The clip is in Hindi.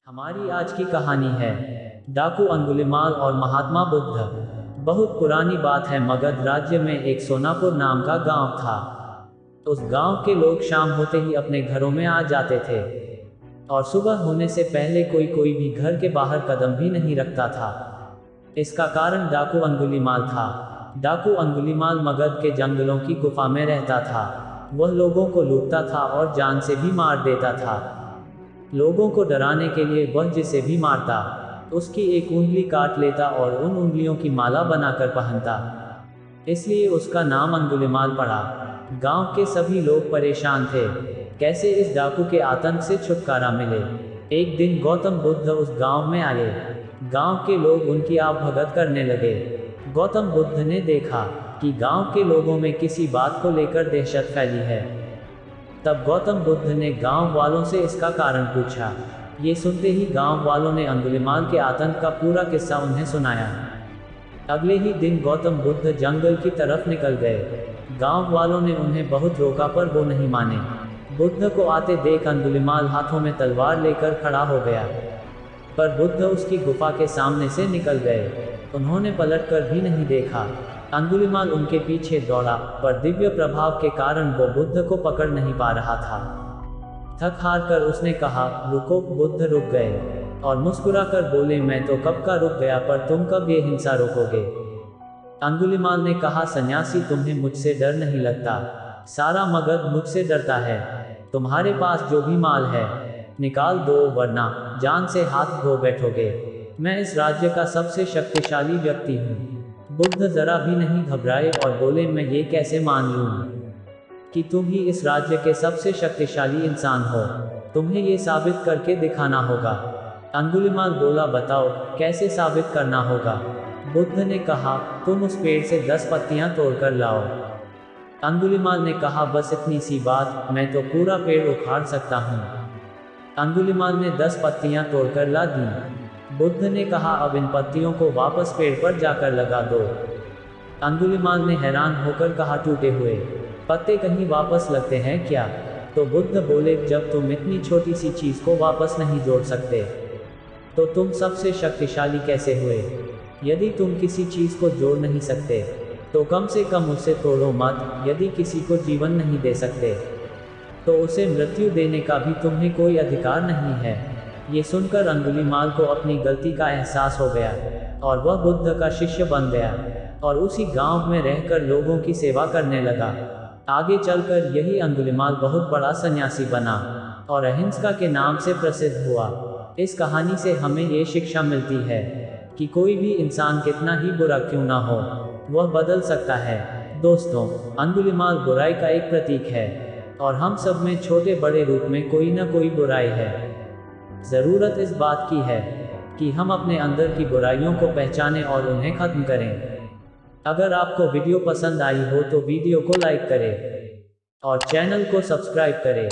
हमारी आज की कहानी है डाकू अंगुलिमाल और महात्मा बुद्ध। बहुत पुरानी बात है, मगध राज्य में एक सोनापुर नाम का गांव था। उस गांव के लोग शाम होते ही अपने घरों में आ जाते थे और सुबह होने से पहले कोई भी घर के बाहर कदम भी नहीं रखता था। इसका कारण डाकू अंगुलिमाल था। डाकू अंगुलिमाल मगध के जंगलों की गुफा में रहता था। वह लोगों को लूटता था और जान से भी मार देता था। लोगों को डराने के लिए वह जिसे भी मारता उसकी एक उंगली काट लेता और उन उंगलियों की माला बनाकर पहनता। इसलिए उसका नाम अंगुलिमाल पड़ा। गांव के सभी लोग परेशान थे, कैसे इस डाकू के आतंक से छुटकारा मिले। एक दिन गौतम बुद्ध उस गांव में आए। गांव के लोग उनकी आवभगत करने लगे। गौतम बुद्ध ने देखा कि गांव के लोगों में किसी बात को लेकर दहशत फैली है। तब गौतम बुद्ध ने गांव वालों से इसका कारण पूछा। ये सुनते ही गांव वालों ने अंगुलिमाल के आतंक का पूरा किस्सा उन्हें सुनाया। अगले ही दिन गौतम बुद्ध जंगल की तरफ निकल गए। गांव वालों ने उन्हें बहुत रोका पर वो नहीं माने। बुद्ध को आते देख अंगुलिमाल हाथों में तलवार लेकर खड़ा हो गया, पर बुद्ध उसकी गुफा के सामने से निकल गए। उन्होंने पलटकर भी नहीं देखा। अंगुलिमाल उनके पीछे दौड़ा, पर दिव्य प्रभाव के कारण वो बुद्ध को पकड़ नहीं पा रहा था। थक हार कर उसने कहा, रुको। बुद्ध रुक गए और मुस्कुराकर बोले, मैं तो कब का रुक गया, पर तुम कब ये हिंसा रोकोगे। अंगुलिमाल ने कहा, सन्यासी, तुम्हें मुझसे डर नहीं लगता। सारा मगध मुझसे डरता है। तुम्हारे पास जो भी माल है निकाल दो, वरना जान से हाथ धो बैठोगे। मैं इस राज्य का सबसे शक्तिशाली व्यक्ति हूँ। बुद्ध जरा भी नहीं घबराए और बोले, मैं ये कैसे मान लूँ कि तुम ही इस राज्य के सबसे शक्तिशाली इंसान हो। तुम्हें ये साबित करके दिखाना होगा। अंगुलिमाल बोला, बताओ कैसे साबित करना होगा। बुद्ध ने कहा, तुम उस पेड़ से 10 पत्तियां तोड़कर लाओ। अंगुलिमाल ने कहा, बस इतनी सी बात, मैं तो पूरा पेड़ उखाड़ सकता हूँ। अंगुलिमाल ने 10 पत्तियां तोड़कर ला दी। बुद्ध ने कहा, अब इन पत्तियों को वापस पेड़ पर जाकर लगा दो। अंगुलिमाल ने हैरान होकर कहा, टूटे हुए पत्ते कहीं वापस लगते हैं क्या। तो बुद्ध बोले, जब तुम इतनी छोटी सी चीज को वापस नहीं जोड़ सकते तो तुम सबसे शक्तिशाली कैसे हुए। यदि तुम किसी चीज को जोड़ नहीं सकते तो कम से कम उसे तोड़ो मत। यदि किसी को जीवन नहीं दे सकते तो उसे मृत्यु देने का भी तुम्हें कोई अधिकार नहीं है। ये सुनकर अंगुलिमाल को अपनी गलती का एहसास हो गया और वह बुद्ध का शिष्य बन गया और उसी गांव में रहकर लोगों की सेवा करने लगा। आगे चलकर यही अंगुलिमाल बहुत बड़ा सन्यासी बना और अहिंसा के नाम से प्रसिद्ध हुआ। इस कहानी से हमें ये शिक्षा मिलती है कि कोई भी इंसान कितना ही बुरा क्यों ना हो, वह बदल सकता है। दोस्तों, अंगुलिमाल बुराई का एक प्रतीक है और हम सब में छोटे बड़े रूप में कोई ना कोई बुराई है। ज़रूरत इस बात की है कि हम अपने अंदर की बुराइयों को पहचानें और उन्हें खत्म करें। अगर आपको वीडियो पसंद आई हो तो वीडियो को लाइक करें और चैनल को सब्सक्राइब करें।